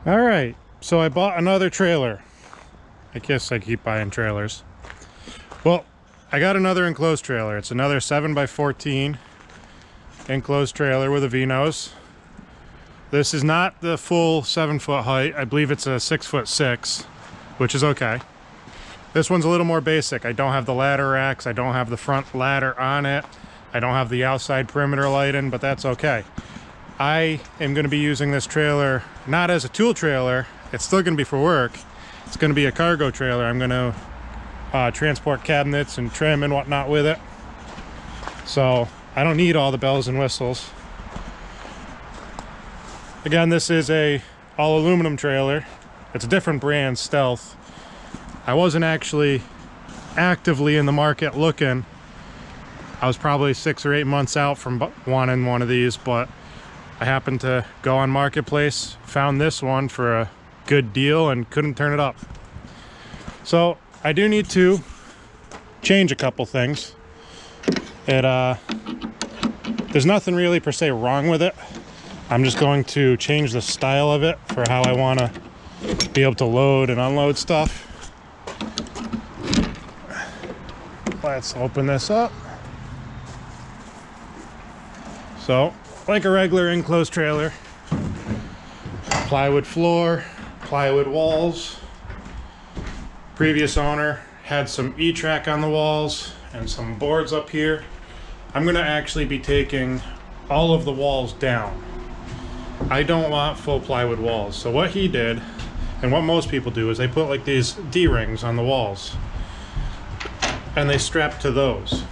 All right, so I bought another trailer. I guess I keep buying trailers. Well, I got another enclosed trailer. It's another 7x14 enclosed trailer with a V-nose. This is not the full 7-foot height. I believe it's a 6'6", which is okay. This one's a little more basic. I don't have the ladder racks. I don't have the front ladder on it. I don't have the outside perimeter lighting, but that's okay. I am going to be using this trailer not as a tool trailer. It's still going to be for work. It's going to be a cargo trailer. I'm going to transport cabinets and trim and whatnot with it. So I don't need all the bells and whistles. Again, this is a all aluminum trailer. It's a different brand, Stealth. I wasn't actually actively in the market looking. I was probably 6 or 8 months out from wanting one of these, but I happened to go on Marketplace, found this one for a good deal and couldn't turn it up. So I do need to change a couple things. There's nothing really per se wrong with it. I'm just going to change the style of it for how I want to be able to load and unload stuff. Let's open this up. So, like a regular enclosed trailer, plywood floor, plywood walls. Previous owner had some E-track on the walls and some boards up here. I'm going to actually be taking all of the walls down. I don't want full plywood walls. So what he did, and what most people do, is they put like these D-rings on the walls and they strap to those.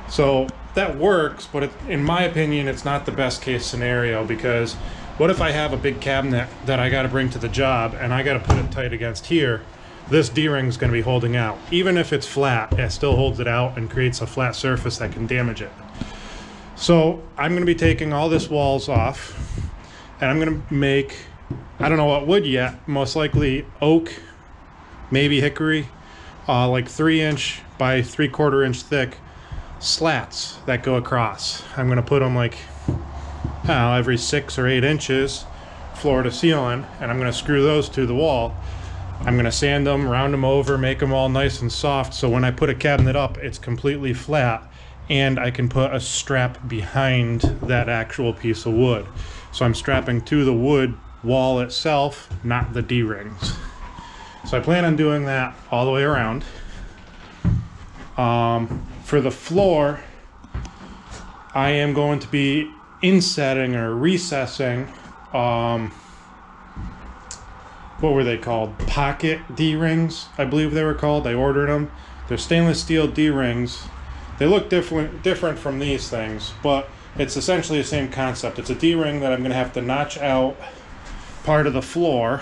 So that works, but in my opinion, it's not the best case scenario, because what if I have a big cabinet that I got to bring to the job and I got to put it tight against here? This D-ring is going to be holding out. Even if it's flat, it still holds it out and creates a flat surface that can damage it. So I'm going to be taking all this walls off, and I'm going to make, I don't know what wood yet, most likely oak, maybe hickory, like 3-inch by 3/4 inch thick slats that go across. I'm going to put them like, I don't know, every 6 or 8 inches, floor to ceiling, and I'm going to screw those to the wall. I'm going to sand them, round them over, make them all nice and soft, so when I put a cabinet up, it's completely flat, and I can put a strap behind that actual piece of wood. So I'm strapping to the wood wall itself, not the D-rings. So I plan on doing that all the way around. For the floor, I am going to be insetting or recessing, what were they called? Pocket D-rings, I believe they were called. I ordered them. They're stainless steel D-rings. They look different from these things, but it's essentially the same concept. It's a D-ring that I'm going to have to notch out part of the floor,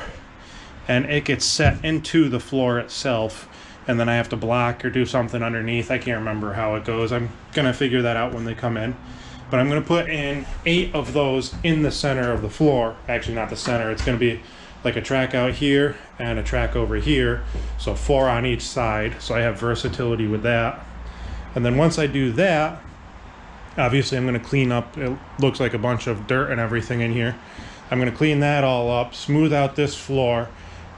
and it gets set into the floor itself, and then I have to block or do something underneath. I can't remember how it goes. I'm going to figure that out when they come in. But I'm going to put in 8 of those in the center of the floor. Actually, not the center. It's going to be like a track out here and a track over here. So 4 on each side. So I have versatility with that. And then once I do that, obviously I'm going to clean up. It looks like a bunch of dirt and everything in here. I'm going to clean that all up, smooth out this floor,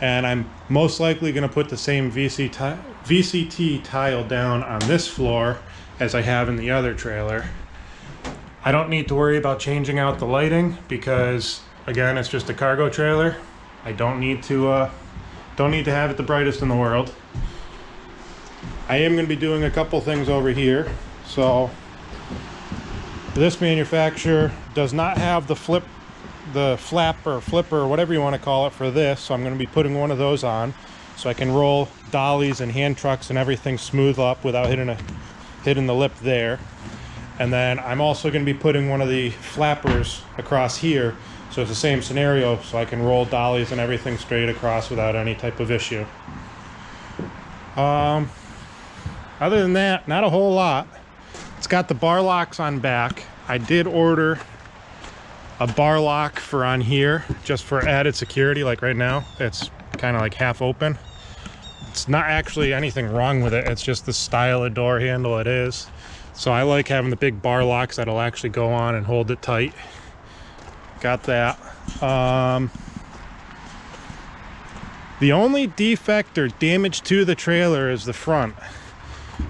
and I'm most likely going to put the same VCT tile down on this floor as I have in the other trailer. I don't need to worry about changing out the lighting because, again, it's just a cargo trailer. I don't need to have it the brightest in the world. I am going to be doing a couple things over here. So this manufacturer does not have the flap or flipper, whatever you want to call it, for this. So I'm going to be putting one of those on so I can roll dollies and hand trucks and everything smooth up without hitting the lip there. And then I'm also going to be putting one of the flappers across here, so it's the same scenario, so I can roll dollies and everything straight across without any type of issue. Other than that, not a whole lot. It's got the bar locks on back. I did order a bar lock for on here just for added security. Like right now, it's kind of like half open. It's not actually anything wrong with it. It's just the style of door handle it is. So I like having the big bar locks that'll actually go on and hold it tight. Got that. The only defect or damage to the trailer is the front.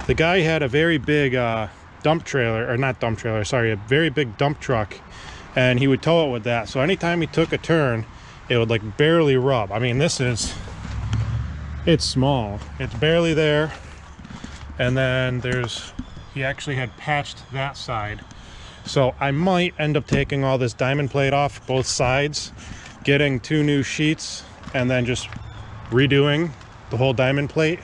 The guy had a very big dump trailer, or not dump trailer, sorry, a very big dump truck, and he would tow it with that. So anytime he took a turn, it would like barely rub. I mean, it's small. It's barely there. And then he actually had patched that side. So I might end up taking all this diamond plate off both sides, getting 2 new sheets, and then just redoing the whole diamond plate.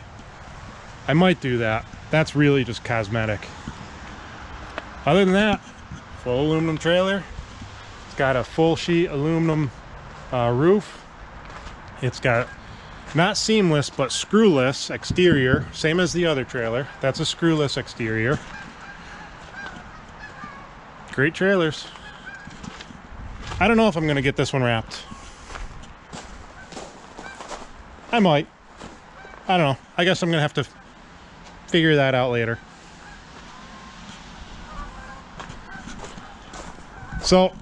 I might do that. That's really just cosmetic. Other than that, full aluminum trailer. It's got a full sheet aluminum roof. It's got not seamless but screwless exterior, same as the other trailer. That's a screwless exterior. Great trailers. I don't know if I'm gonna get this one wrapped. I might. I don't know. I guess I'm gonna have to figure that out later. So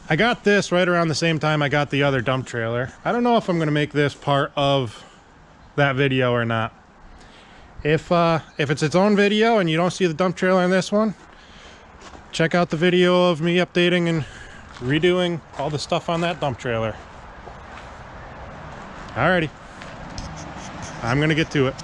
I got this right around the same time I got the other dump trailer. I don't know if I'm gonna make this part of that video or not. If it's its own video and you don't see the dump trailer in this one, check out the video of me updating and redoing all the stuff on that dump trailer. Alrighty, I'm gonna get to it.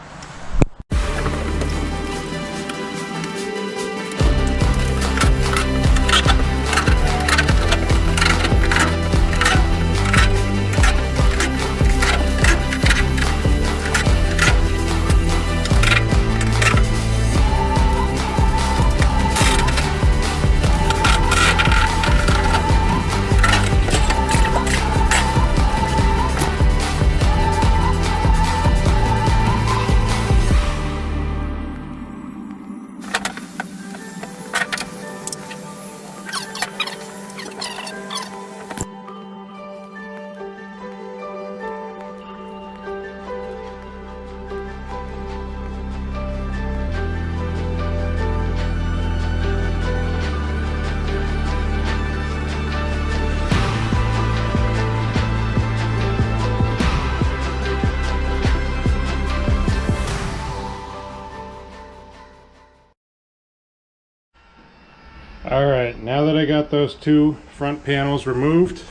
All right, now that I got those 2 front panels removed,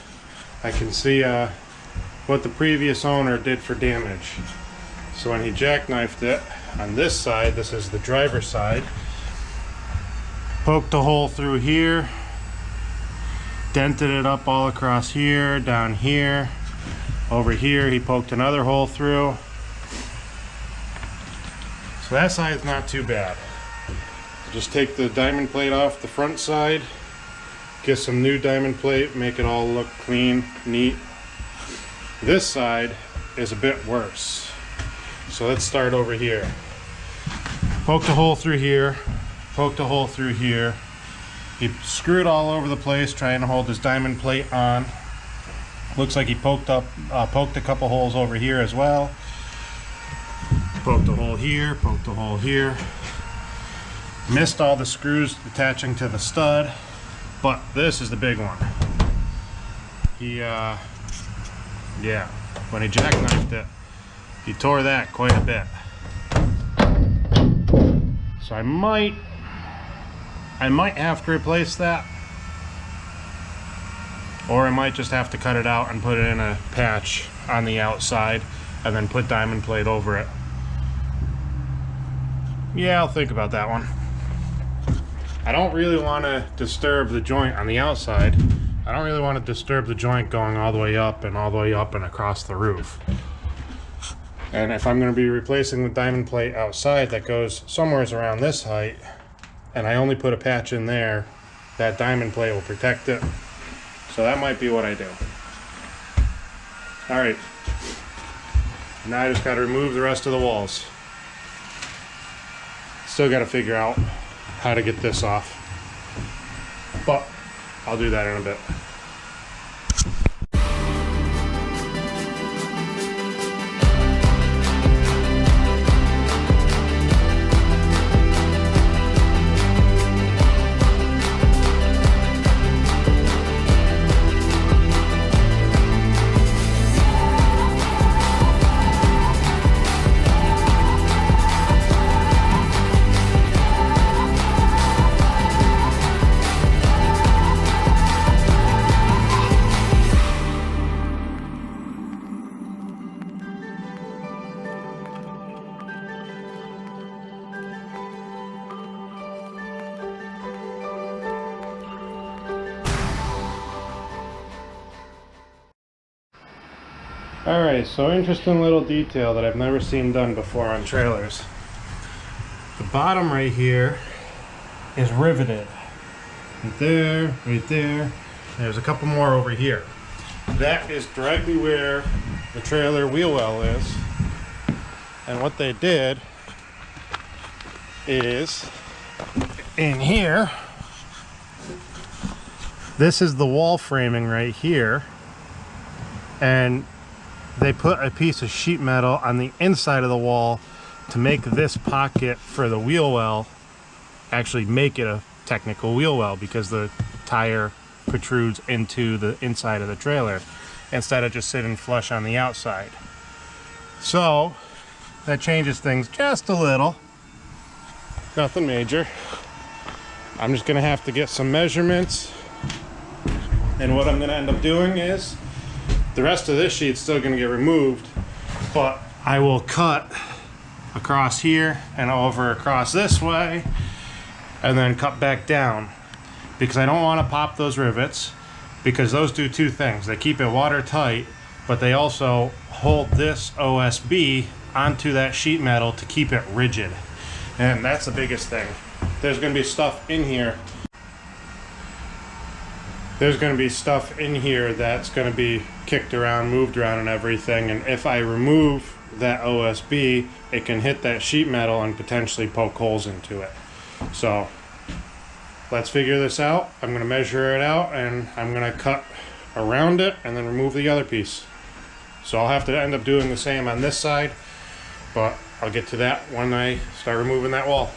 I can see what the previous owner did for damage. So when he jackknifed it on this side, this is the driver's side, poked a hole through here, dented it up all across here, down here, over here he poked another hole through. So that side's not too bad. Just take the diamond plate off the front side, get some new diamond plate, make it all look clean, neat. This side is a bit worse. So let's start over here. Poked a hole through here, poked a hole through here. He screwed all over the place trying to hold his diamond plate on. Looks like he poked a couple holes over here as well. Poked a hole here, poked a hole here. Missed all the screws attaching to the stud, but this is the big one. Yeah, when he jackknifed it, he tore that quite a bit. So I might have to replace that, or I might just have to cut it out and put it in a patch on the outside and then put diamond plate over it. Yeah, I'll think about that one. I don't really want to disturb the joint on the outside. I don't really want to disturb the joint going all the way up and all the way up and across the roof. And if I'm going to be replacing the diamond plate outside that goes somewhere around this height, and I only put a patch in there, that diamond plate will protect it. So that might be what I do. Alright. Now I just got to remove the rest of the walls. Still got to figure out how to get this off, but I'll do that in a bit. Alright, so interesting little detail that I've never seen done before on trailers. The bottom right here is riveted. Right there, right there. There's a couple more over here. That is directly where the trailer wheel well is. And what they did is, in here, this is the wall framing right here. And they put a piece of sheet metal on the inside of the wall to make this pocket for the wheel well actually make it a technical wheel well, because the tire protrudes into the inside of the trailer instead of just sitting flush on the outside. So that changes things just a little. Nothing major. I'm just gonna have to get some measurements, and what I'm gonna end up doing is the rest of this sheet's still gonna get removed, but I will cut across here and over across this way and then cut back down, because I don't want to pop those rivets, because those do two things. They keep it watertight, but they also hold this OSB onto that sheet metal to keep it rigid, and that's the biggest thing. There's going to be stuff in here. There's going to be stuff in here that's going to be kicked around, moved around and everything, and if I remove that OSB, it can hit that sheet metal and potentially poke holes into it. So let's figure this out. I'm going to measure it out and I'm going to cut around it and then remove the other piece. So I'll have to end up doing the same on this side, but I'll get to that when I start removing that wall.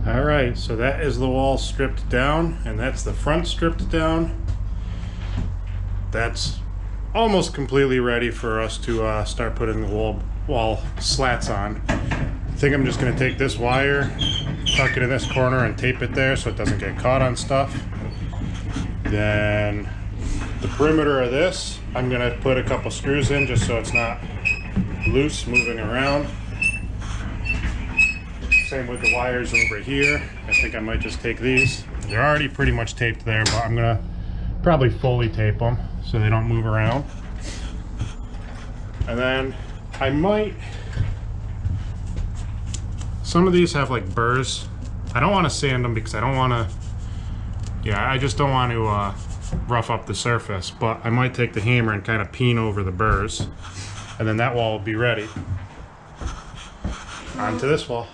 Alright, so that is the wall stripped down, and that's the front stripped down. That's almost completely ready for us to start putting the wall slats on. I think I'm just going to take this wire, tuck it in this corner and tape it there so it doesn't get caught on stuff. Then the perimeter of this, I'm going to put a couple screws in just so it's not loose moving around. Same with the wires over here. I think I might just take these. They're already pretty much taped there, but I'm gonna probably fully tape them so they don't move around. And then I might, some of these have like burrs. I don't want to sand them because I don't want to, I just don't want to rough up the surface, but I might take the hammer and kind of peen over the burrs, and then that wall will be ready. Onto this wall.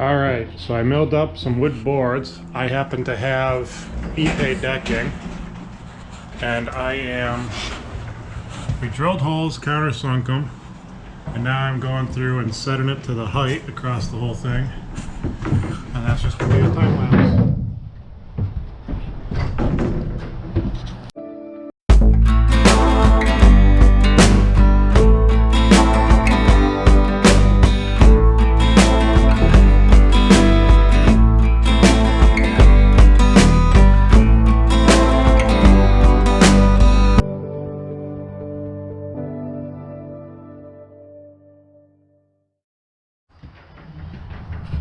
All right, so I milled up some wood boards. I happen to have Ipe decking, and we drilled holes, countersunk them, and now I'm going through and setting it to the height across the whole thing, and that's just gonna be a time lapse.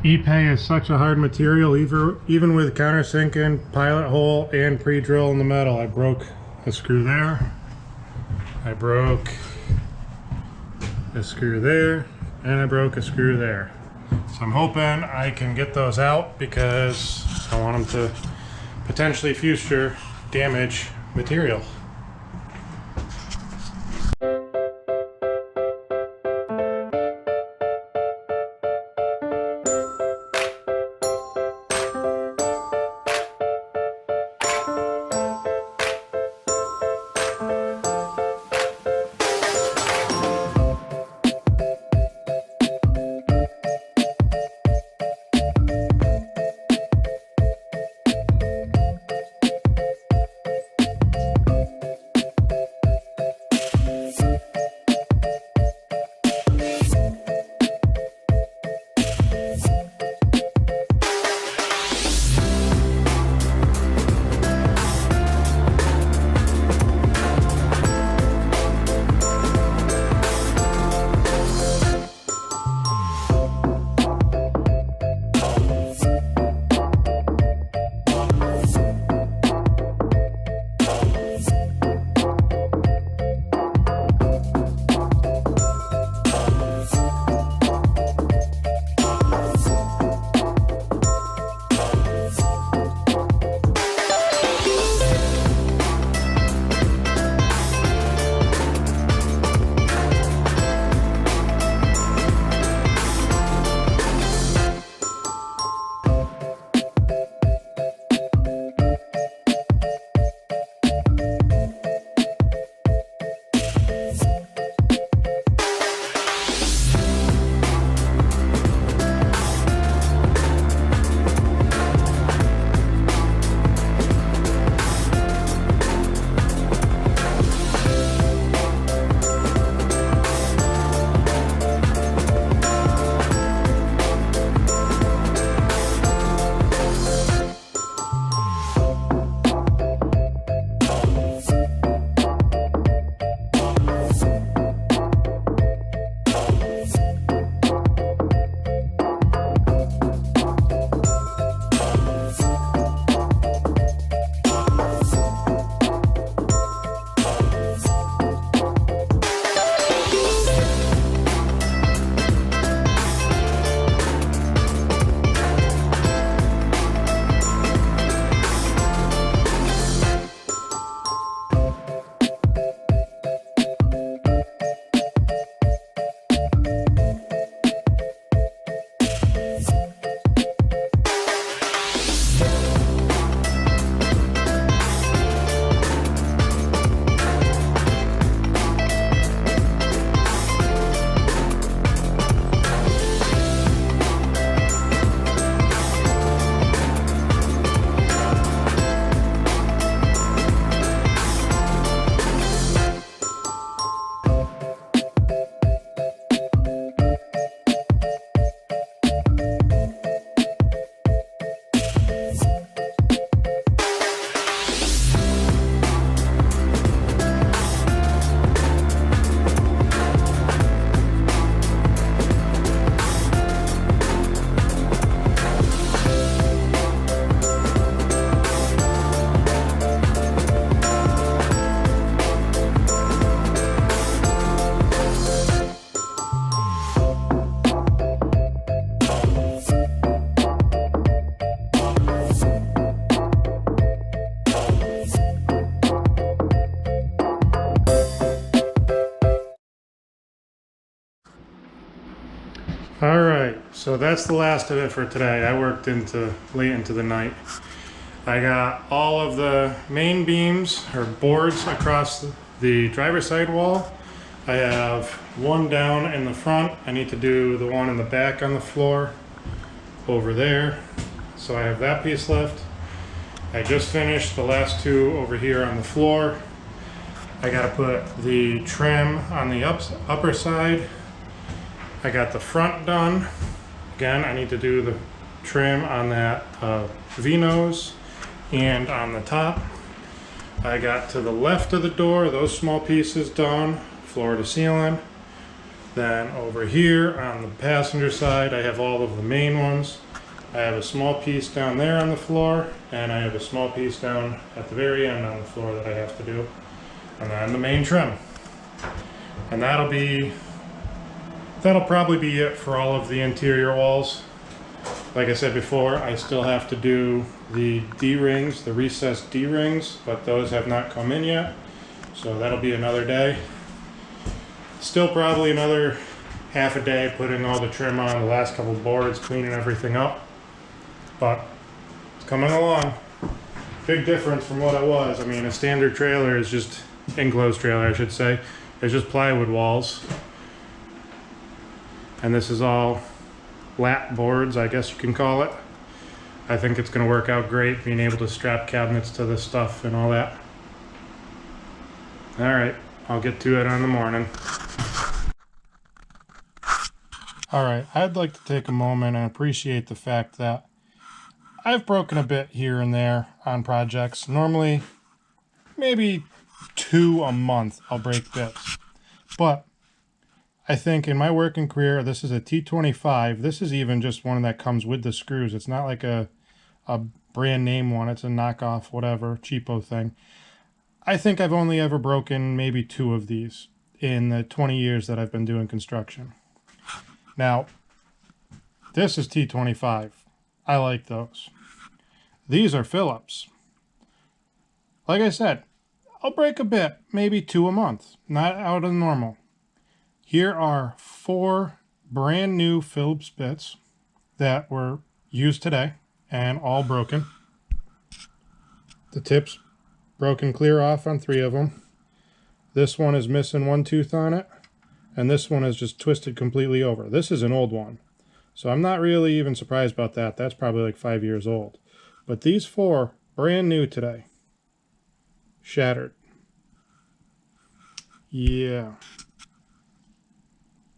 Ipe is such a hard material, even with countersinking, pilot hole, and pre-drill in the metal. I broke a screw there, I broke a screw there, and I broke a screw there. So I'm hoping I can get those out because I want them to potentially future damage material. All right, so that's the last of it for today. I worked late into the night. I got all of the main beams or boards across the driver's side wall. I have one down in the front. I need to do the one in the back on the floor over there. So I have that piece left. I just finished the last two over here on the floor. I gotta put the trim on the upper side. I got the front done. Again, I need to do the trim on that V-nose and on the top. I got to the left of the door, those small pieces done, floor to ceiling. Then over here on the passenger side, I have all of the main ones. I have a small piece down there on the floor, and I have a small piece down at the very end on the floor that I have to do. And then the main trim. And that'll probably be it for all of the interior walls. Like I said before, I still have to do the D-rings, the recessed D-rings, but those have not come in yet. So that'll be another day. Still probably another half a day putting all the trim on the last couple boards, cleaning everything up. But it's coming along. Big difference from what I was. I mean, a standard trailer is just, enclosed trailer I should say, is just plywood walls. And this is all lat boards, I guess you can call it. I think it's going to work out great being able to strap cabinets to this stuff and all that. Alright, I'll get to it in the morning. Alright, I'd like to take a moment and appreciate the fact that I've broken a bit here and there on projects. Normally, maybe 2 a month I'll break bits. But I think in my working career, this is a T25. This is even just one that comes with the screws. It's not like a brand name one. It's a knockoff, whatever, cheapo thing. I think I've only ever broken maybe 2 of these in the 20 years that I've been doing construction. Now, this is T25. I like those. These are Phillips. Like I said, I'll break a bit, maybe 2 a month, not out of the normal. Here are 4 brand new Phillips bits that were used today and all broken. The tips broken clear off on 3 of them. This one is missing 1 tooth on it, and this one is just twisted completely over. This is an old one, so I'm not really even surprised about that. That's probably like 5 years old. But these 4, brand new today. Shattered. Yeah.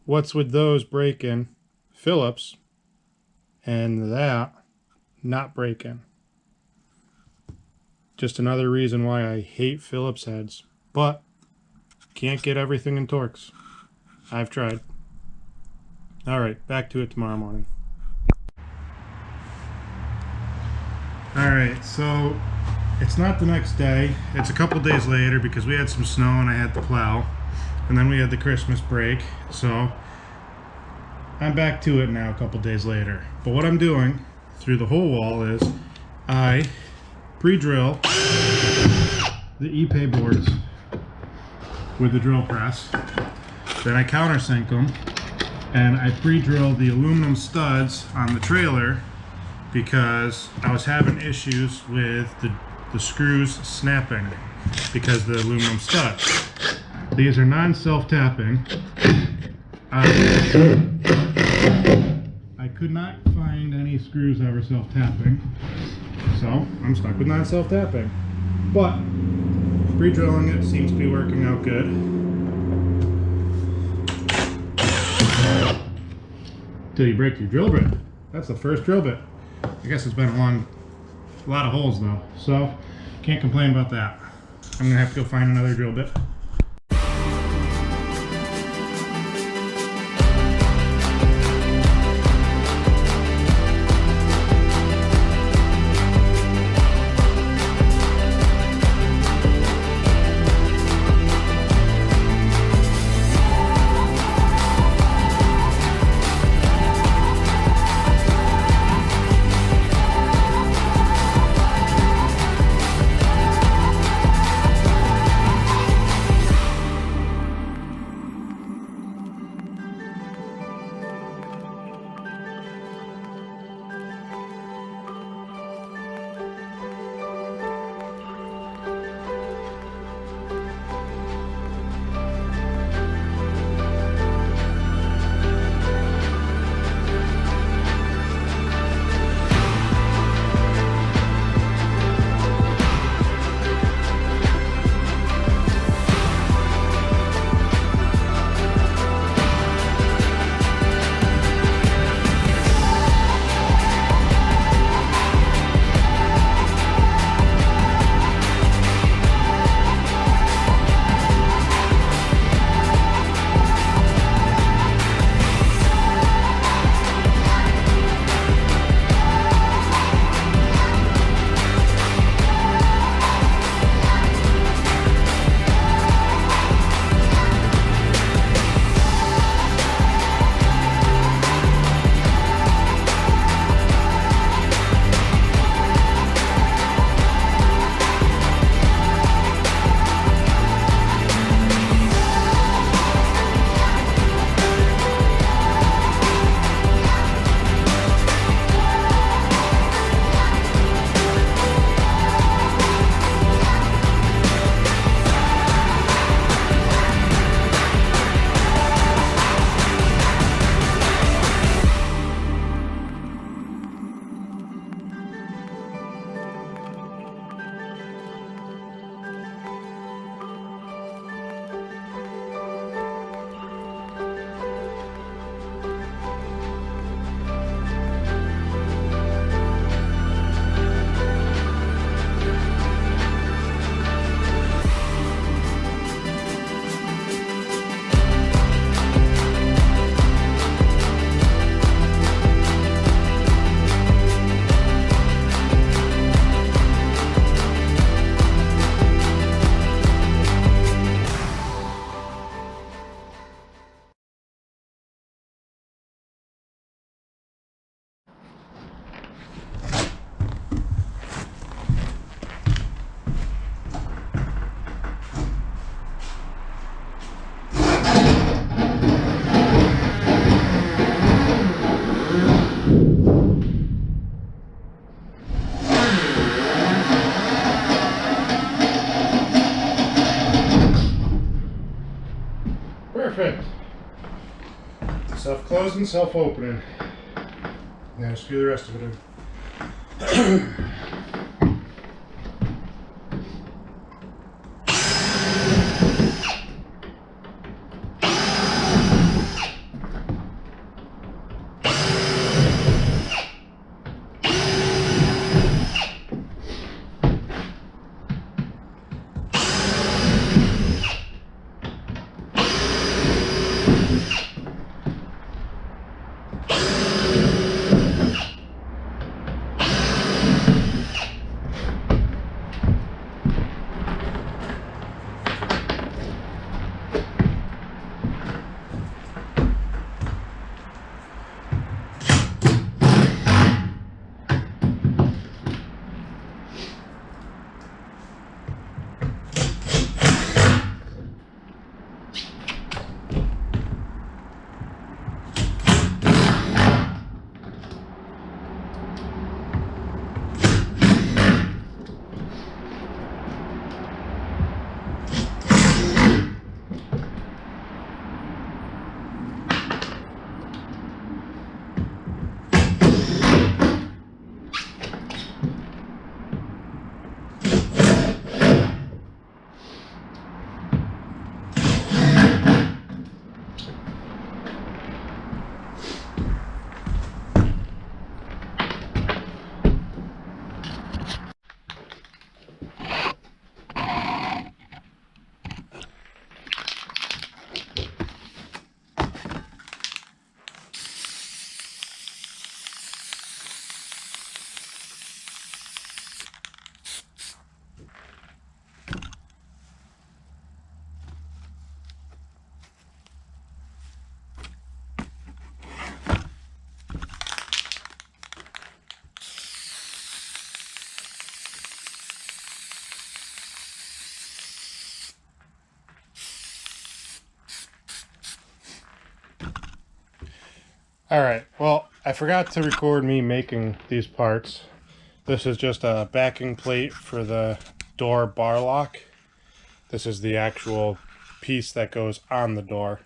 What's with those breaking? Phillips. And that not breaking. Just another reason why I hate Phillips heads. But can't get everything in Torx. I've tried. Alright, back to it tomorrow morning. Alright, so it's not the next day. It's a couple days later because we had some snow and I had to plow. And then we had the Christmas break. So I'm back to it now a couple days later. But what I'm doing through the whole wall is I pre-drill the Ipe boards with the drill press. Then I countersink them and I pre-drill the aluminum studs on the trailer because I was having issues with the screws snapping because of the aluminum studs. These are non-self-tapping. I could not find any screws that were self-tapping, so I'm stuck with non-self-tapping. But pre-drilling it seems to be working out good. Till you break your drill bit. That's the first drill bit. I guess it's been a lot of holes though, so can't complain about that. I'm gonna have to go find another drill bit. Perfect. Self-closing, self-opening. Now screw the rest of it in. Alright, well, I forgot to record me making these parts. This is just a backing plate for the door bar lock. This is the actual piece that goes on the door.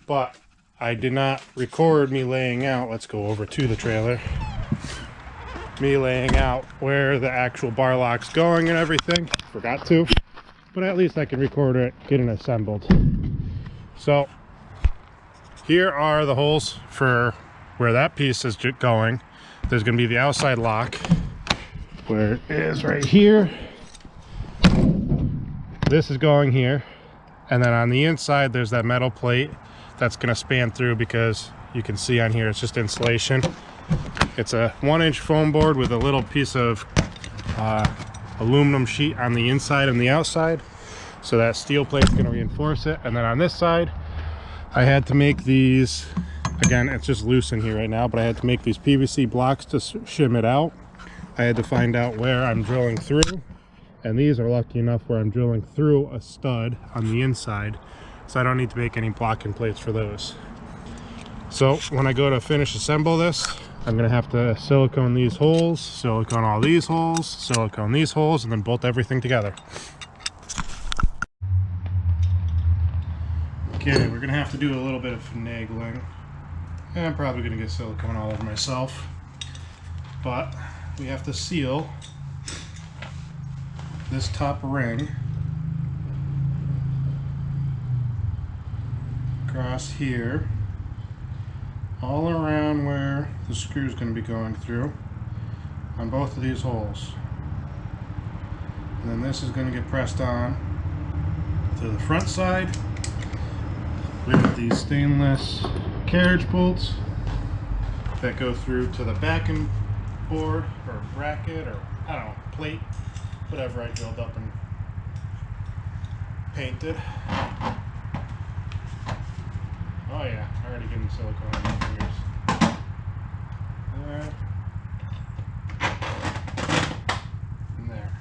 But I did not record me laying out, let's go over to the trailer, me laying out where the actual bar lock's going and everything. Forgot to, but at least I can record it getting assembled. So here are the holes for where that piece is going. There's going to be the outside lock, where it is right here. This is going here. And then on the inside, there's that metal plate that's going to span through, because you can see on here, it's just insulation. It's a 1-inch foam board with a little piece of aluminum sheet on the inside and the outside. So that steel plate's going to reinforce it. And then on this side, I had to make these, again, it's just loose in here right now, but I had to make these PVC blocks to shim it out. I had to find out where I'm drilling through, and these are lucky enough where I'm drilling through a stud on the inside, so I don't need to make any blocking plates for those. So when I go to finish assemble this, I'm going to have to silicone these holes, silicone all these holes, silicone these holes, and then bolt everything together. Okay, we're gonna have to do a little bit of finagling. And I'm probably gonna get silicone all over myself. But we have to seal this top ring across here, all around where the screw is gonna be going through on both of these holes. And then this is gonna get pressed on to the front side with these stainless carriage bolts that go through to the backing board or bracket, or I don't know, plate, whatever I drilled up and painted. Oh yeah, already getting silicone on my fingers. There. And there.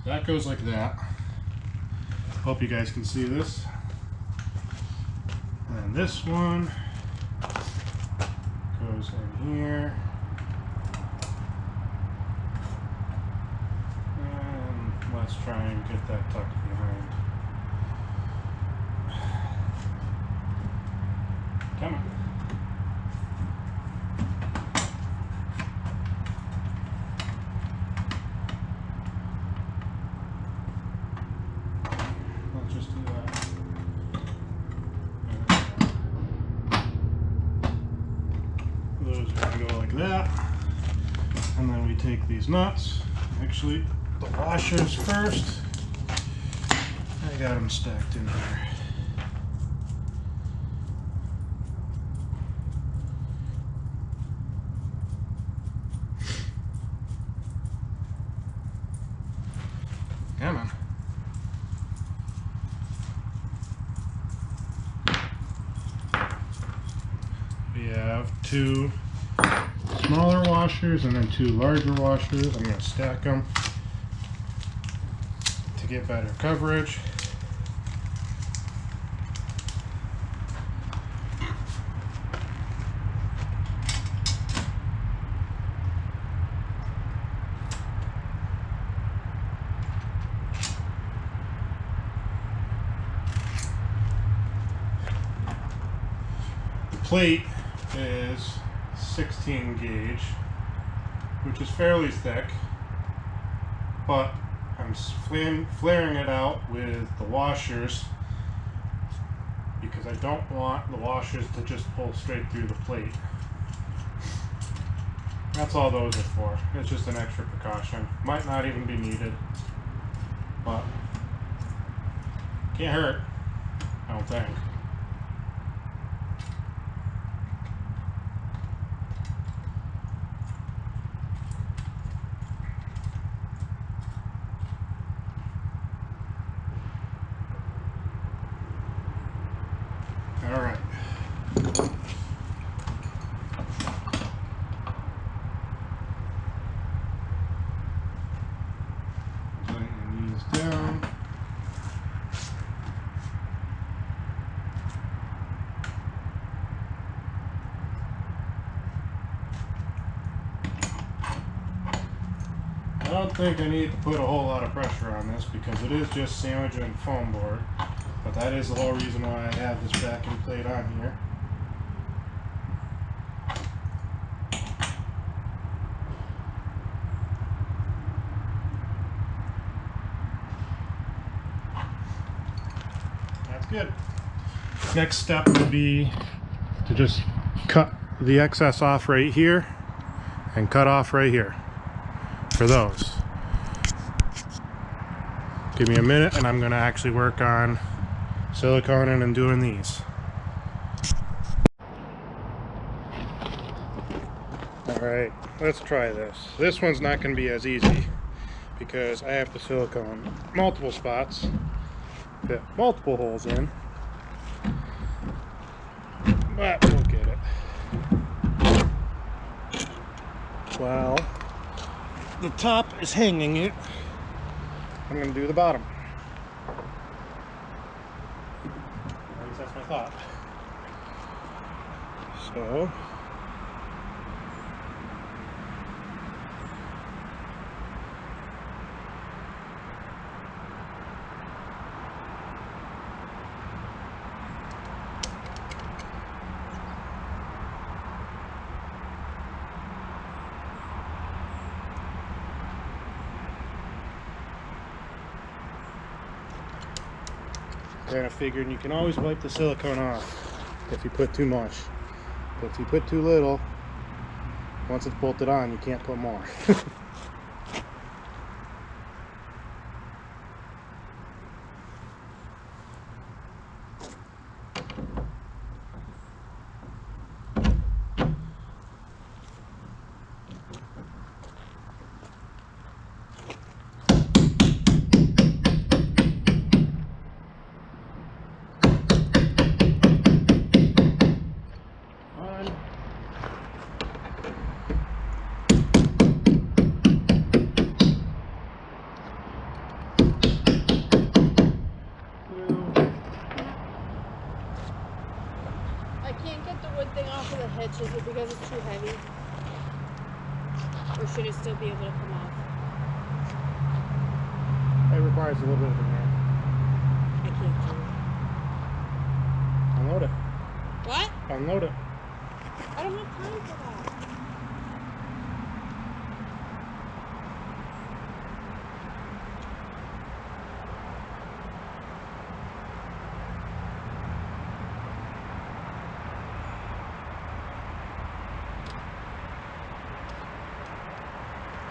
So that goes like that. Hope you guys can see this. And this one goes in here. And let's try and get that tucked behind. Come on. Let's just do that. Those are going to go like that. And then we take these nuts. Actually, the washers first. I got them stacked in here. Come on. We have 2 smaller washers and then 2 larger washers. I'm going to stack them to get better coverage. Plate is 16 gauge, which is fairly thick, but I'm flaring it out with the washers because I don't want the washers to just pull straight through the plate. That's all those are for. It's just an extra precaution. Might not even be needed, but can't hurt, I don't think. All right. Tighten these down. I don't think I need to put a whole lot of pressure on this because it is just sandwich and foam board. But that is the whole reason why I have this backing plate on here. That's good. Next step would be to just cut the excess off right here and cut off right here for those. Give me a minute and I'm going to actually work on siliconing and doing these. Alright, let's try this. This one's not going to be as easy because I have to silicone multiple spots, fit multiple holes in, but we'll get it. While the top is hanging it, I'm going to do the bottom. At least that's my thought. So kind of figured you can always wipe the silicone off if you put too much. But if you put too little, once it's bolted on, you can't put more. Is it because it's too heavy? Or should it still be able to come off? It requires a little bit of a hand. I can't do it. Unload it. What? unload it. I don't have time for that.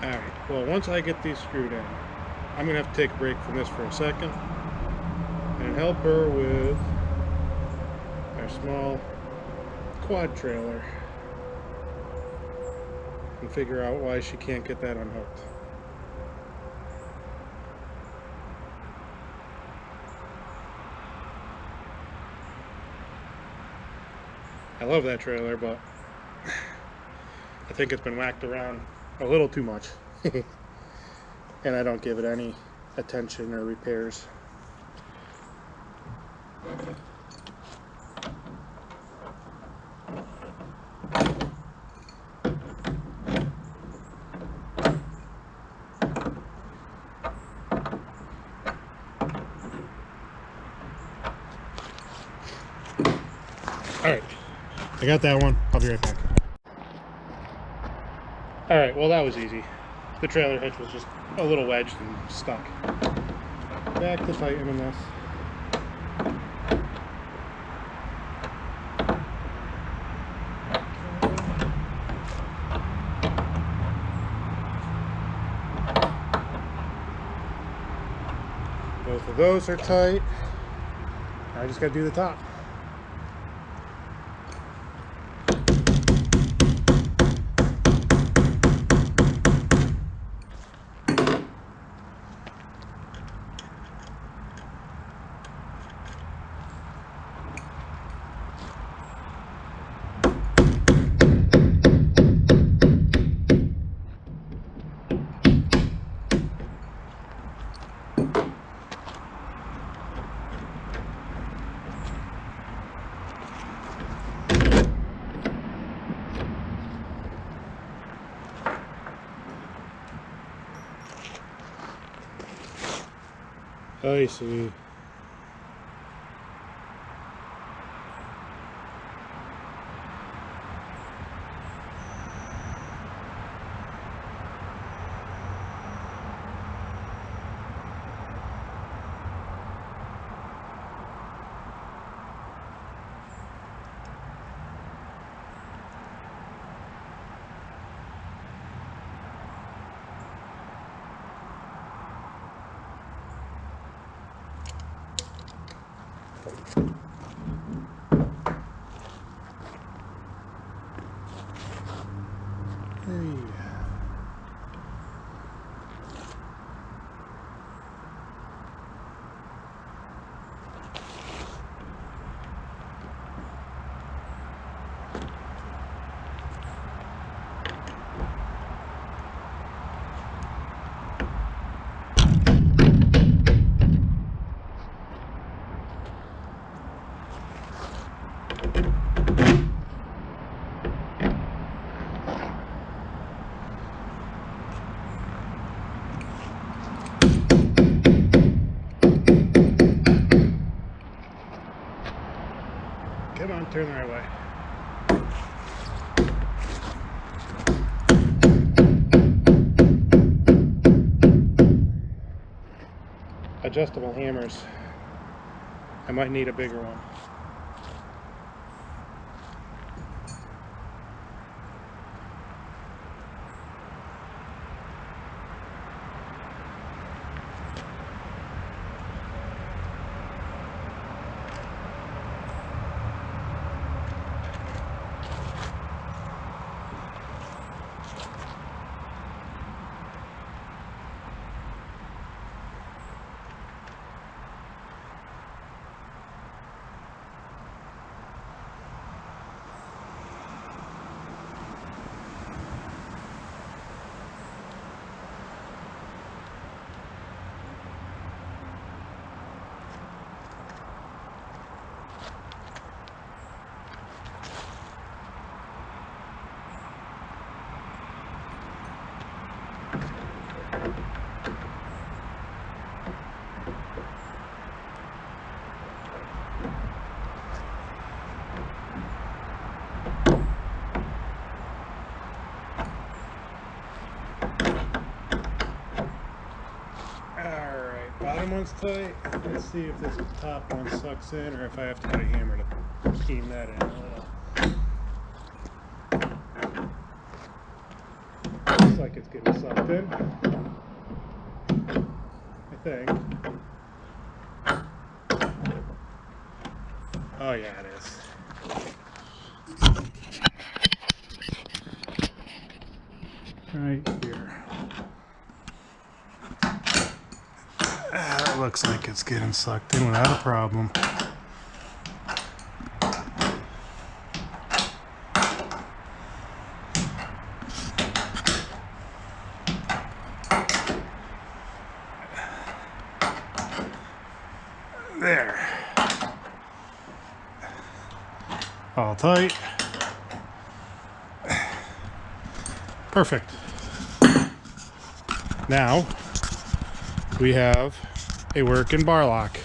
Alright, well, once I get these screwed in, I'm going to have to take a break from this for a second and help her with our small quad trailer and figure out why she can't get that unhooked. I love that trailer, but I think it's been whacked around a little too much. And I don't give it any attention or repairs. Alright, I got that one. I'll be right back. Alright, well that was easy. The trailer hitch was just a little wedged and stuck. Back to tightening this. Both of those are tight. Now I just gotta do the top. I see. Hey. Come on, turn the right way. Adjustable hammers. I might need a bigger one. one's tight. Let's see if this top one sucks in or if I have to get a hammer to key that in a little. Looks like it's getting sucked in. I think. Oh yeah, it is. Right here. That looks like it's getting sucked in without a problem. There. All tight. Perfect. Now we have a working bar lock.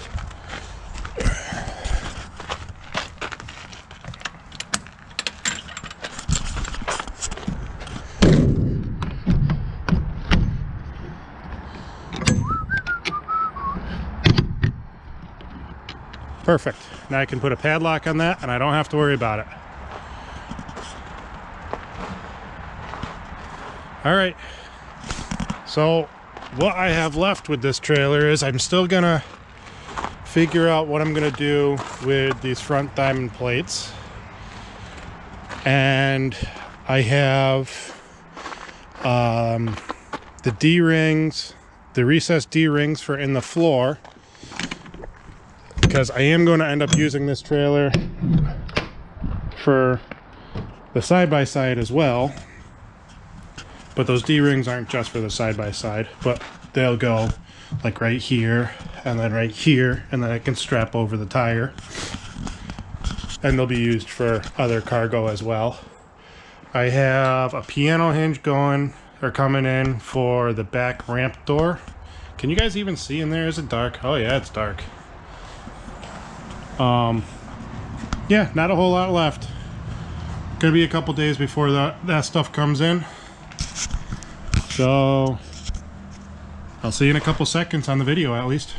Perfect. Now I can put a padlock on that and I don't have to worry about it. All right. So what I have left with this trailer is I'm still gonna figure out what I'm gonna do with these front diamond plates. And I have the D-rings, the recessed D-rings for in the floor, because I am going to end up using this trailer for the side-by-side as well. But those D-rings aren't just for the side-by-side, but they'll go like right here and then right here, and then I can strap over the tire. And they'll be used for other cargo as well. I have a piano hinge going or coming in for the back ramp door. Can you guys even see in there? Is it dark? Oh yeah, it's dark. Yeah, not a whole lot left. Gonna be a couple days before that stuff comes in. So I'll see you in a couple seconds on the video at least.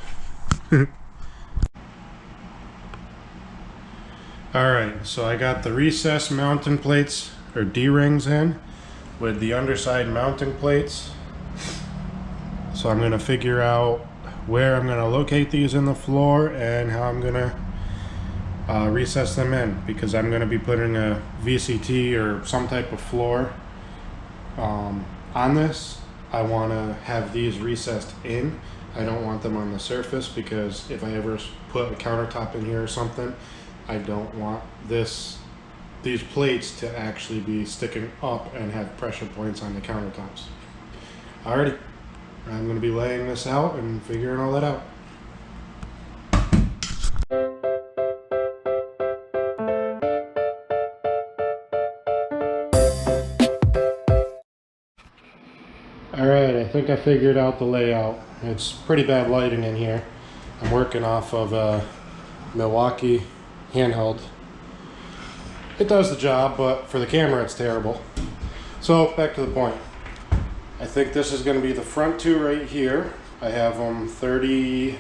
Alright, so I got the recessed mounting plates or D-rings in with the underside mounting plates. So I'm gonna figure out where I'm gonna locate these in the floor and how I'm gonna recess them in, because I'm going to be putting a VCT or some type of floor on this. I want to have these recessed in. I don't want them on the surface, because if I ever put a countertop in here or something, I don't want these plates to actually be sticking up and have pressure points on the countertops. Alrighty, I'm going to be laying this out and figuring all that out. Alright, I think I figured out the layout. It's pretty bad lighting in here. I'm working off of a Milwaukee handheld. It does the job, but for the camera it's terrible. So, back to the point. I think this is going to be the front two right here. I have them 32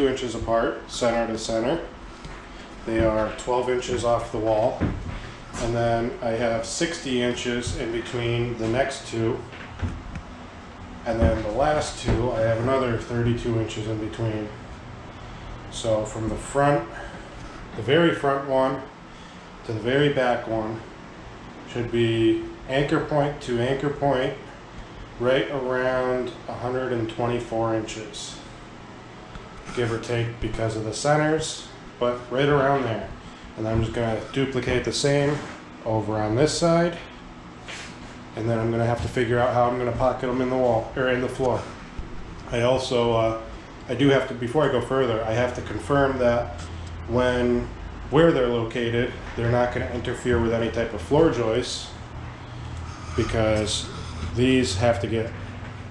inches apart, center to center. They are 12 inches off the wall. And then I have 60 inches in between the next two. And then the last two, I have another 32 inches in between. So from the front, the very front one to the very back one should be anchor point to anchor point, right around 124 inches. Give or take because of the centers, but right around there. And I'm just gonna duplicate the same over on this side. And then I'm going to have to figure out how I'm going to pocket them in the wall or in the floor. I also, I do have to, before I go further, I have to confirm that where they're located, they're not going to interfere with any type of floor joists, because these have to get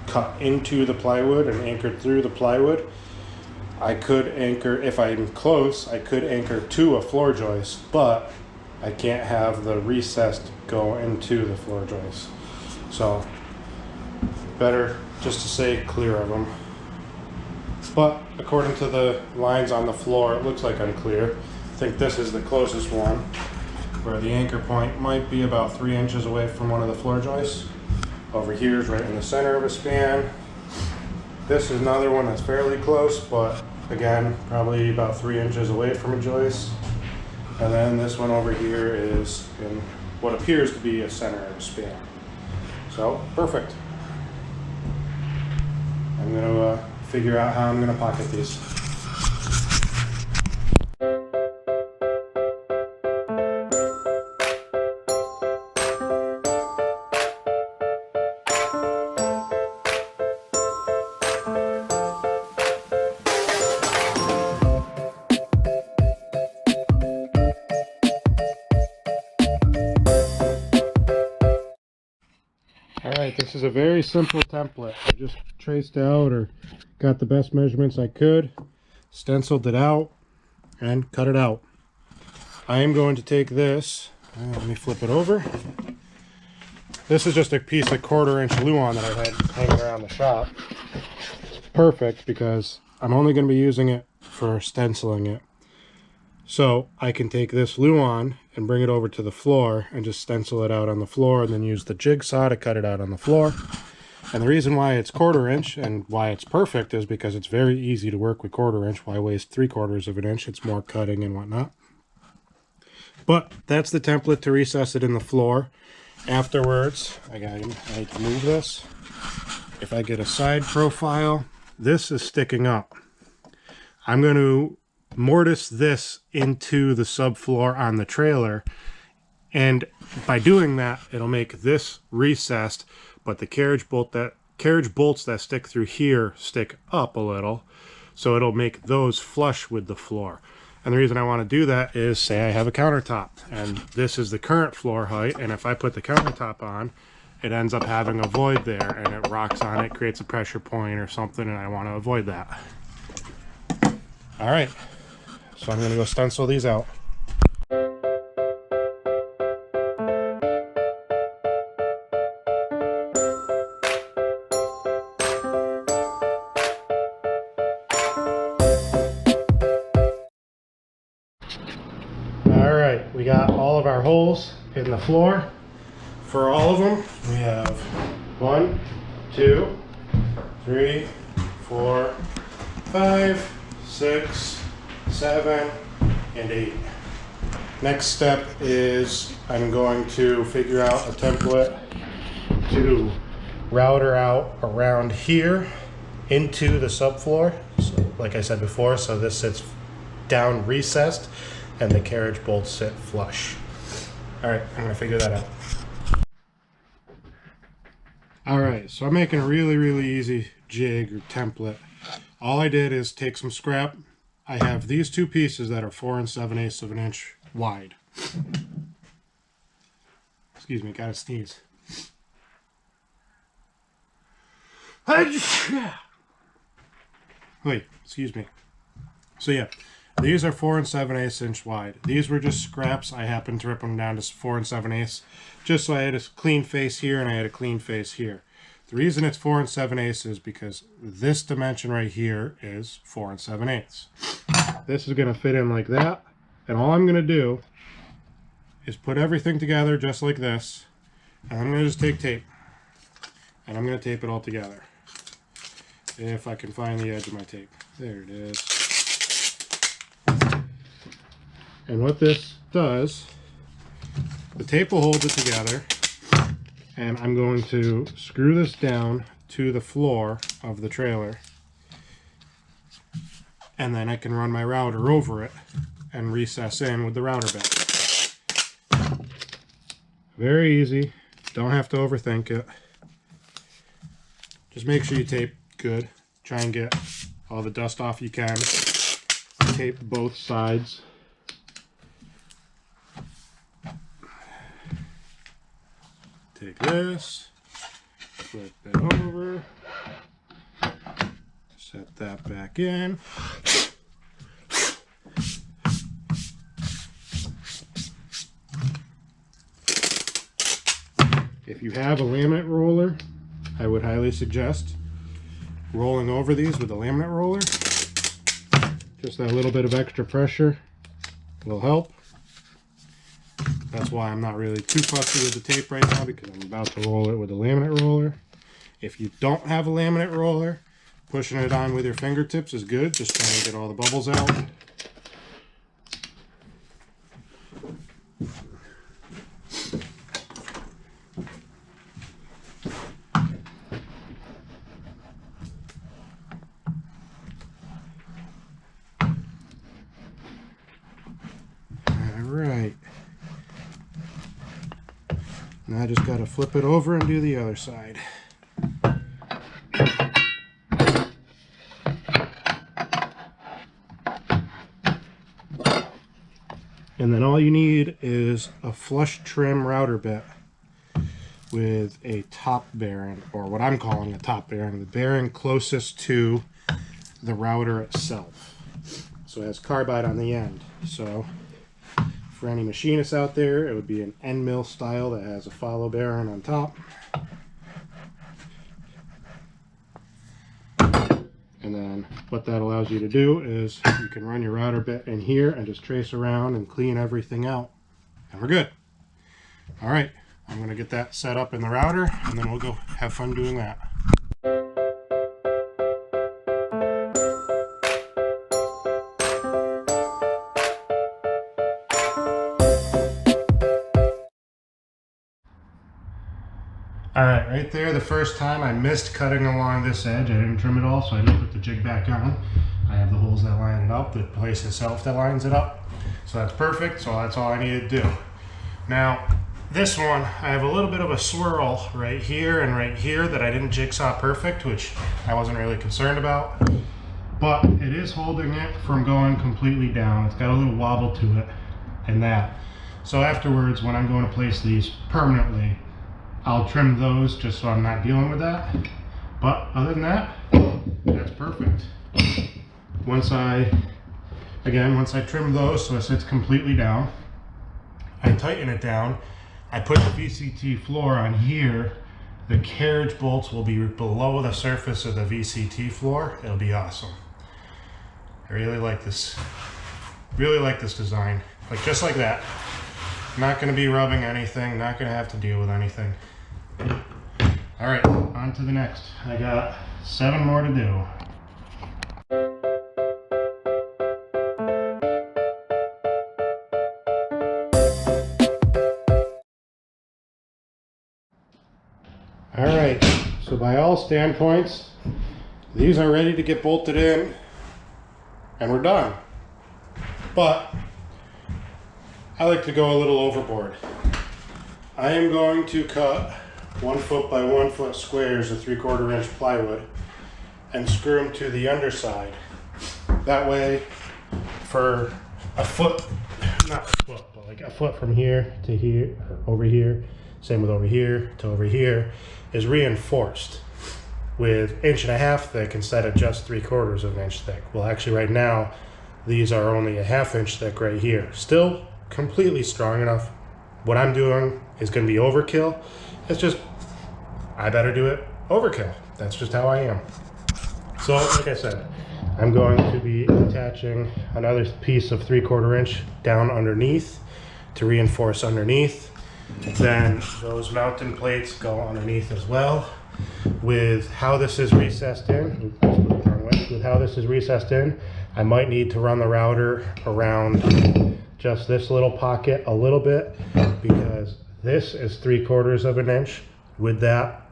cut into the plywood and anchored through the plywood. I could anchor, if I'm close, I could anchor to a floor joist, but I can't have the recessed go into the floor joist. So better just to stay clear of them. but according to the lines on the floor, it looks like I'm clear. I think this is the closest one, where the anchor point might be about 3 inches away from one of the floor joists. Over here is right in the center of a span. This is another one that's fairly close, but again, probably about 3 inches away from a joist. And then this one over here is in what appears to be a center of a span. So, perfect. I'm going to figure out how I'm going to pocket these. Alright, this is a very simple template. I just traced out or got the best measurements I could, stenciled it out, and cut it out. I am going to take this, let me flip it over. This is just a piece of 1/4 inch Luan that I had hanging around the shop. It's perfect because I'm only going to be using it for stenciling it. So I can take this Luan and bring it over to the floor and just stencil it out on the floor, and then use the jigsaw to cut it out on the floor. And the reason why it's 1/4 inch and why it's perfect is because it's very easy to work with 1/4 inch. Why waste 3/4 of an inch? It's more cutting and whatnot. But that's the template to recess it in the floor. Afterwards, I need to move this. If I get a side profile, this is sticking up. I'm going to mortise this into the subfloor on the trailer, and by doing that, it'll make this recessed, but the carriage bolts that stick through here stick up a little, so it'll make those flush with the floor. And the reason I want to do that is, say I have a countertop, and this is the current floor height, and if I put the countertop on, it ends up having a void there, and it rocks on it, creates a pressure point or something, and I want to avoid that. All right. So I'm going to go stencil these out. Alright, we got all of our holes in the floor. For all of them, we have 1, 2, 3, 4, 5, 6, 7, and 8. Next step is I'm going to figure out a template to router out around here into the subfloor. So, like I said before, so this sits down recessed and the carriage bolts sit flush. Alright, I'm going to figure that out. Alright, so I'm making a really easy jig or template. All I did is take some scrap. I have these two pieces that are 4 7/8 of an inch wide. Excuse me, gotta sneeze. Wait, excuse me. So yeah, these are 4 7/8 inch wide. These were just scraps. I happened to rip them down to 4 7/8, just so I had a clean face here and I had a clean face here. The reason it's 4 7/8 is because this dimension right here is 4 7/8. This is going to fit in like that, and all I'm going to do is put everything together just like this, and I'm going to just take tape, and I'm going to tape it all together. If I can find the edge of my tape. There it is. And what this does, the tape will hold it together, and I'm going to screw this down to the floor of the trailer, and then I can run my router over it and recess in with the router bit. Very easy, don't have to overthink it. Just make sure you tape good. Try and get all the dust off you can. Tape both sides. Take this, flip it over, set that back in. If you have a laminate roller, I would highly suggest rolling over these with a laminate roller. Just that little bit of extra pressure will help. That's why I'm not really too fussy with the tape right now, because I'm about to roll it with a laminate roller. If you don't have a laminate roller, pushing it on with your fingertips is good. Just trying to get all the bubbles out. Alright. Now I just got to flip it over and do the other side. And then all you need is a flush trim router bit with a top bearing, or what I'm calling a top bearing, the bearing closest to the router itself. So it has carbide on the end. So for any machinists out there, it would be an end mill style that has a follow bearing on top. And then what that allows you to do is you can run your router bit in here and just trace around and clean everything out. And we're good. All right, I'm gonna get that set up in the router and then we'll go have fun doing that. Alright, right there, the first time I missed cutting along this edge. I didn't trim it all, so I didn't put the jig back on. I have the holes that line it up, the place itself that lines it up. So that's perfect, so that's all I needed to do. Now, this one, I have a little bit of a swirl right here and right here that I didn't jigsaw perfect, which I wasn't really concerned about. But it is holding it from going completely down. It's got a little wobble to it and that. So afterwards, when I'm going to place these permanently, I'll trim those just so I'm not dealing with that. But other than that, that's perfect. Once I trim those so it sits completely down, I tighten it down. I put the VCT floor on here. The carriage bolts will be below the surface of the VCT floor. It'll be awesome. I really like this. Really like this design. Like just like that. Not going to be rubbing anything. Not going to have to deal with anything. All right, on to the next. I got 7 more to do. All right, so by all standpoints, these are ready to get bolted in and we're done. But I like to go a little overboard. I am going to cut 1 foot by 1 foot squares of 3/4 inch plywood and screw them to the underside. That way, for a foot, not a foot, but like a foot from here to here, over here, same with over here to over here, is reinforced with 1.5 inch thick instead of just 3/4 of an inch thick. Well, actually right now, these are only 1/2 inch thick right here. Still completely strong enough. What I'm doing is going to be overkill. It's just, I better do it overkill. That's just how I am. So, like I said, I'm going to be attaching another piece of 3/4 inch down underneath to reinforce underneath. Then those mounting plates go underneath as well. With how this is recessed in, I might need to run the router around just this little pocket a little bit, because this is 3/4 of an inch. With that,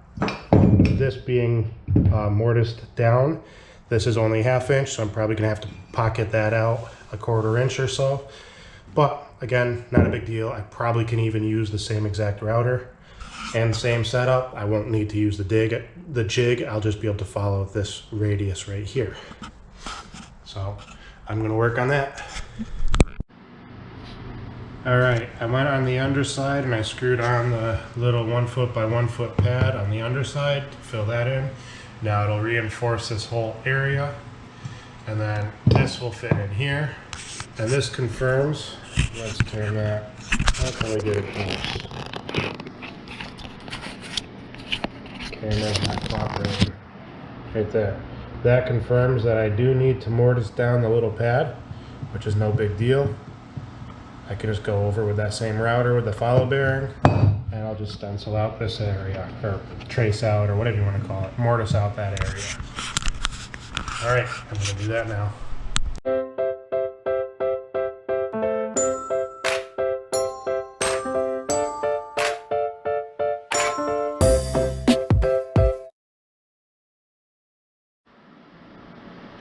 this being mortised down, this is only 1/2 inch, so I'm probably gonna have to pocket that out 1/4 inch or so. But again, not a big deal. I probably can even use the same exact router and same setup. I won't need to use the jig. I'll just be able to follow this radius right here. So I'm gonna work on that. All right, I went on the underside and I screwed on the little 1 foot by 1 foot pad on the underside to fill that in. Now it'll reinforce this whole area, and then this will fit in here. And this confirms, let's turn that, how can we get it close? Camera's not cooperating. right there. That confirms that I do need to mortise down the little pad, which is no big deal. I can just go over with that same router with the follow bearing, and I'll just stencil out this area, or trace out, or whatever you want to call it, mortise out that area. All right, I'm gonna do that now.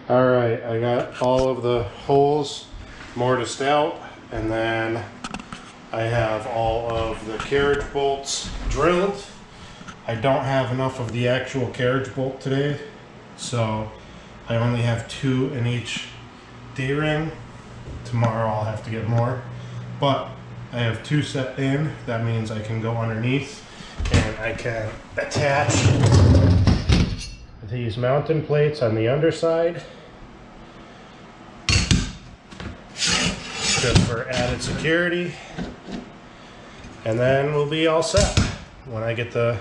All right, I got all of the holes mortised out, and then I have all of the carriage bolts drilled. I don't have enough of the actual carriage bolt today, so I only have 2 in each D-ring. Tomorrow I'll have to get more, but I have 2 set in. That means I can go underneath and I can attach these mounting plates on the underside, just for added security, and then we'll be all set. When I get the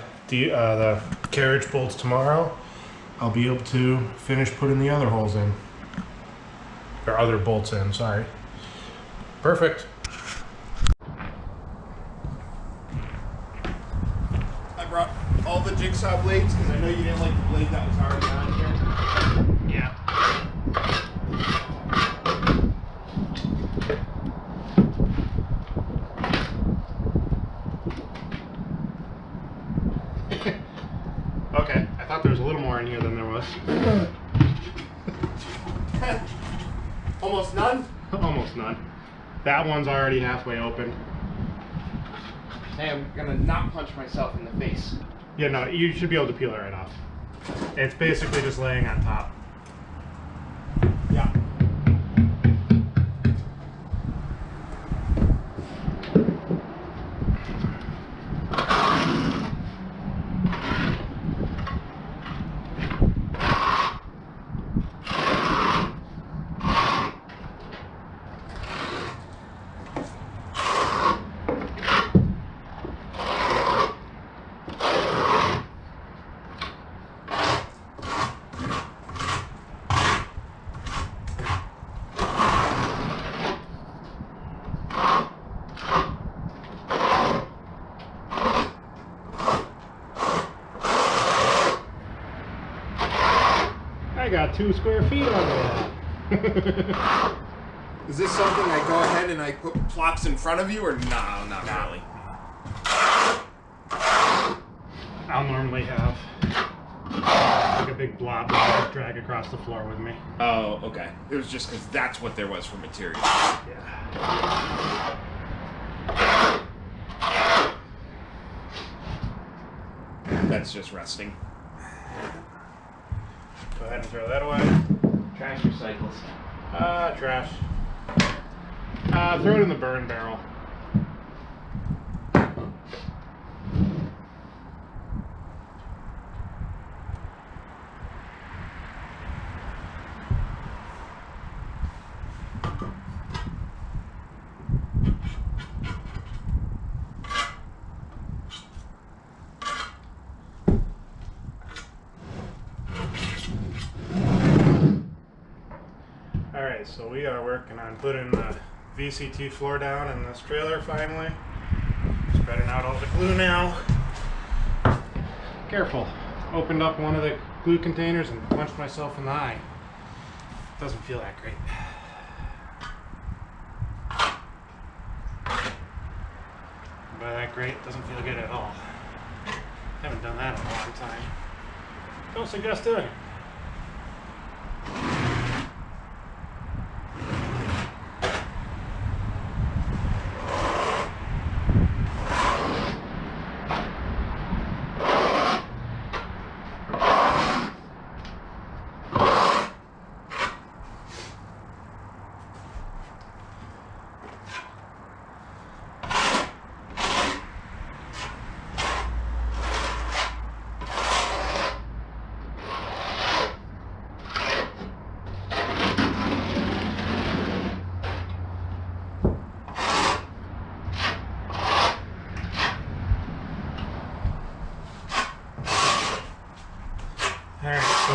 carriage bolts tomorrow, I'll be able to finish putting the other holes in, or other bolts in, sorry. Perfect. I brought all the jigsaw blades because I know you didn't like the blade that was already on here. Yeah. Okay, I thought there was a little more in here than there was. Almost none? Almost none. That one's already halfway open. Hey, I'm gonna not punch myself in the face. Yeah, no, you should be able to peel it right off. It's basically just laying on top. Yeah. I got 2 square feet on that. Is this something I go ahead and I put plops in front of you, or no, not really? I'll normally have like a big blob that I just drag across the floor with me. Oh, okay. It was just because that's what there was for material. Yeah. That's just resting. Go ahead and throw that away. Trash recycles. Trash. Throw it in the burn barrel. Alright, so we are working on putting the VCT floor down in this trailer finally. Spreading out all the glue now. Careful. Opened up one of the glue containers and punched myself in the eye. Doesn't feel that great. By that great, doesn't feel good at all. Haven't done that in a long time. Don't suggest doing it.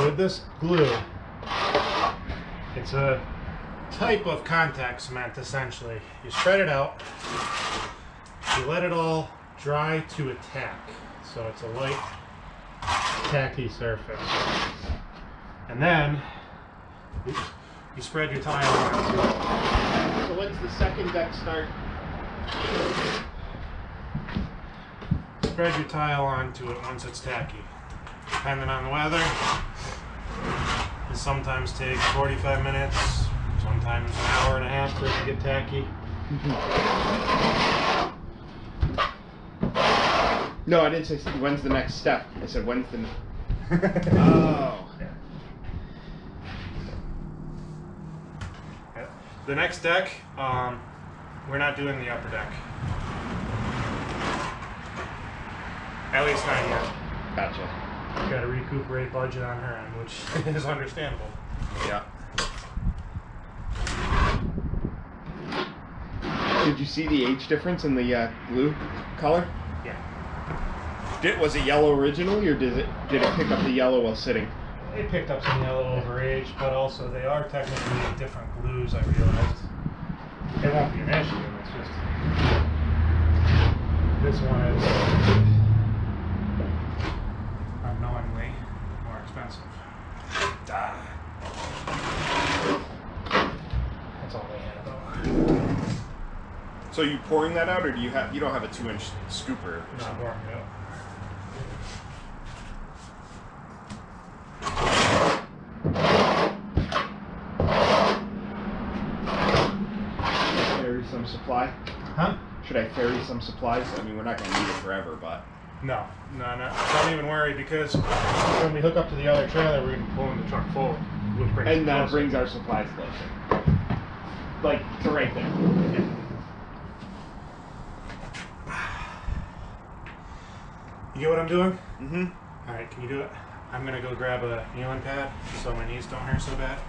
with this glue, it's a type of contact cement essentially. You spread it out, you let it all dry to a tack. So it's a light, tacky surface. And then you spread your tile onto it. So when's the second deck start? Spread your tile onto it once it's tacky. Depending on the weather, it sometimes takes 45 minutes, sometimes an hour and a half for it to get tacky. No, I didn't say when's the next step. I said when's the. Oh. The next deck, we're not doing the upper deck. At least not yet. Gotcha. Got to recuperate budget on her end, which is understandable. Yeah. Did you see the age difference in the glue color? Yeah. Was it yellow originally, or did it pick up the yellow while sitting? It picked up some yellow over age, but also they are technically different glues, I realized. It won't be an issue, it's just this one is unknowingly more expensive. That's all they had though. So you pouring that out, or you don't have a 2-inch scooper? Not pouring it out. Ferry some supply? Huh? Should I ferry some supplies? I mean, we're not going to need it forever, but... No. Don't even worry, because when we hook up to the other trailer, we're going to be pulling the truck forward, which brings And it that closer. brings our supplies closer. Like, to right there. Yeah. You get what I'm doing? Mm-hmm. Alright, can you do it? I'm gonna go grab a kneeling pad so my knees don't hurt so bad.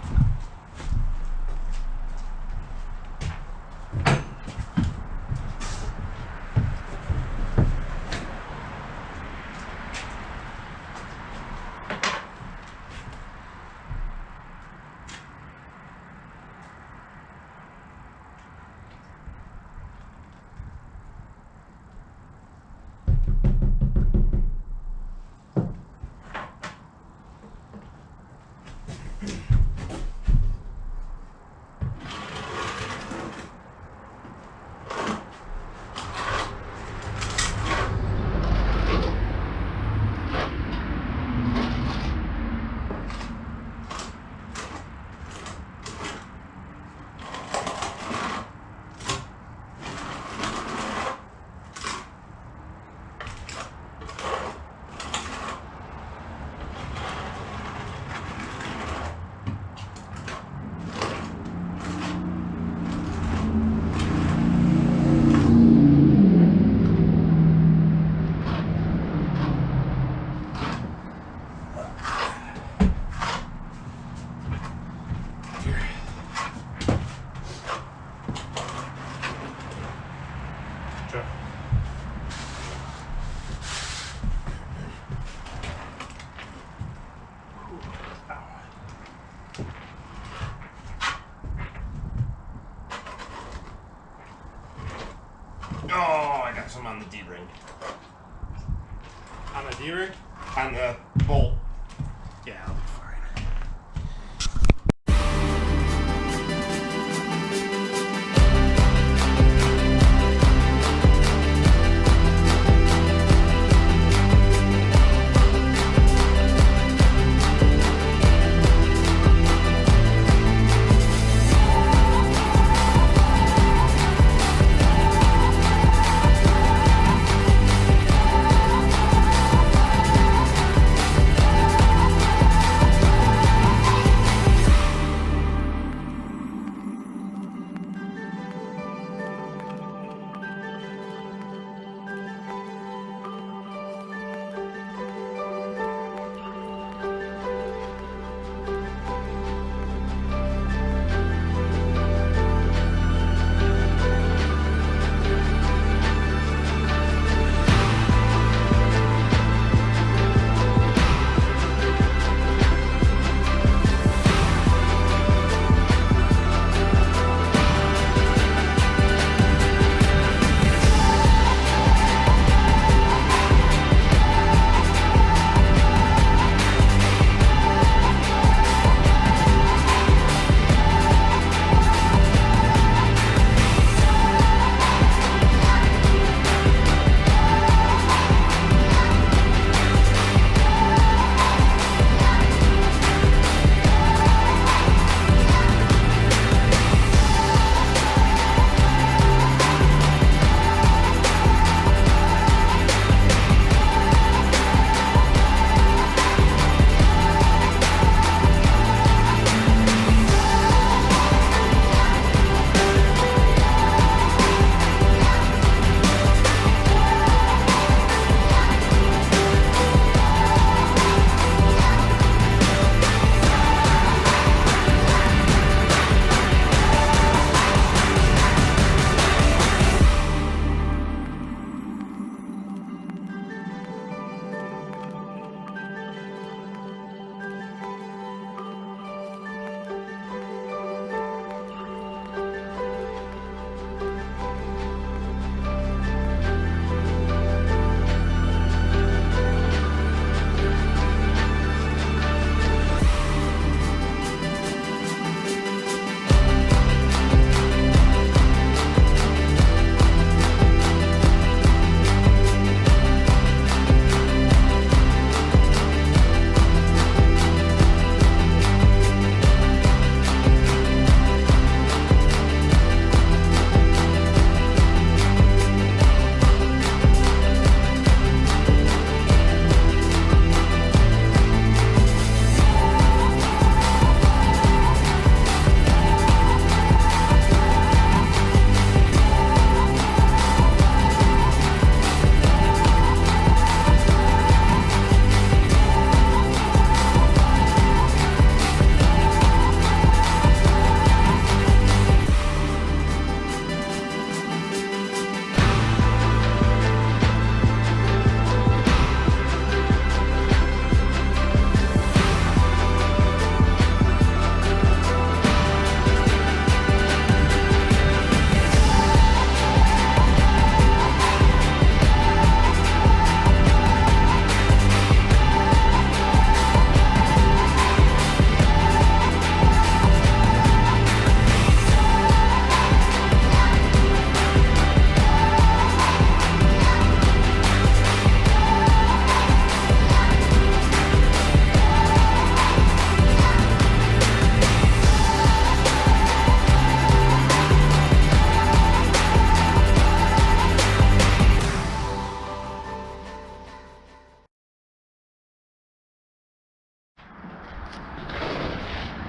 Sure. Oh, I got some on the D-ring. On the D-ring? On the bolt. Yeah, I'll be fine.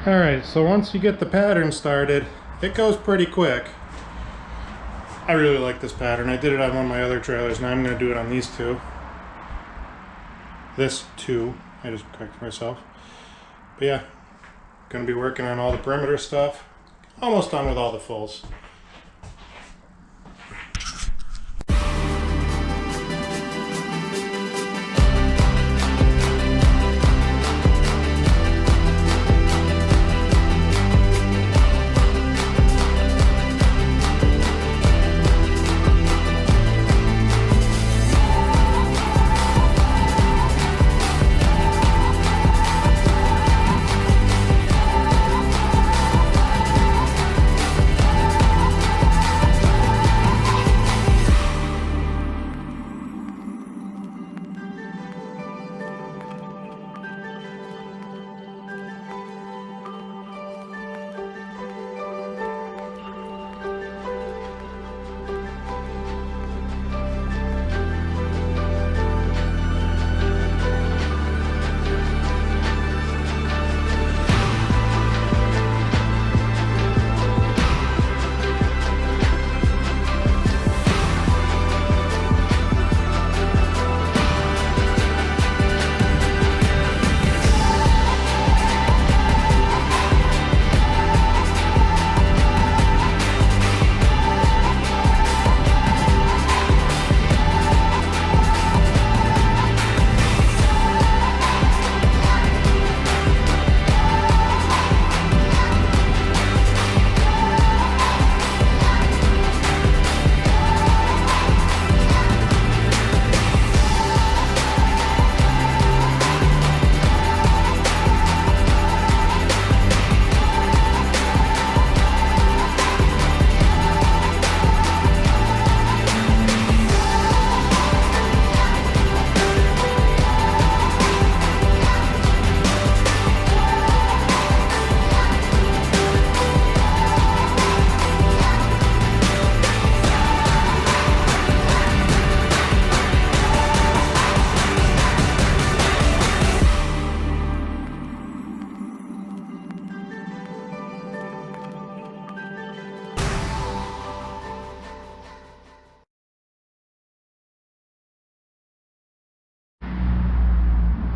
Alright, so once you get the pattern started, it goes pretty quick. I really like this pattern. I did it on one of my other trailers. Now I'm going to do it on these two. This two. I just corrected myself. But yeah, going to be working on all the perimeter stuff. Almost done with all the fulls.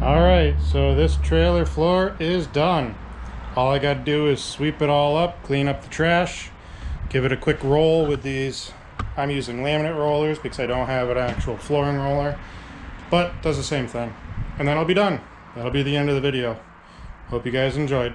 Alright, so this trailer floor is done. All I gotta do is sweep it all up, clean up the trash, give it a quick roll with these. I'm using laminate rollers because I don't have an actual flooring roller, but does the same thing. And then I'll be done. That'll be the end of the video. Hope you guys enjoyed.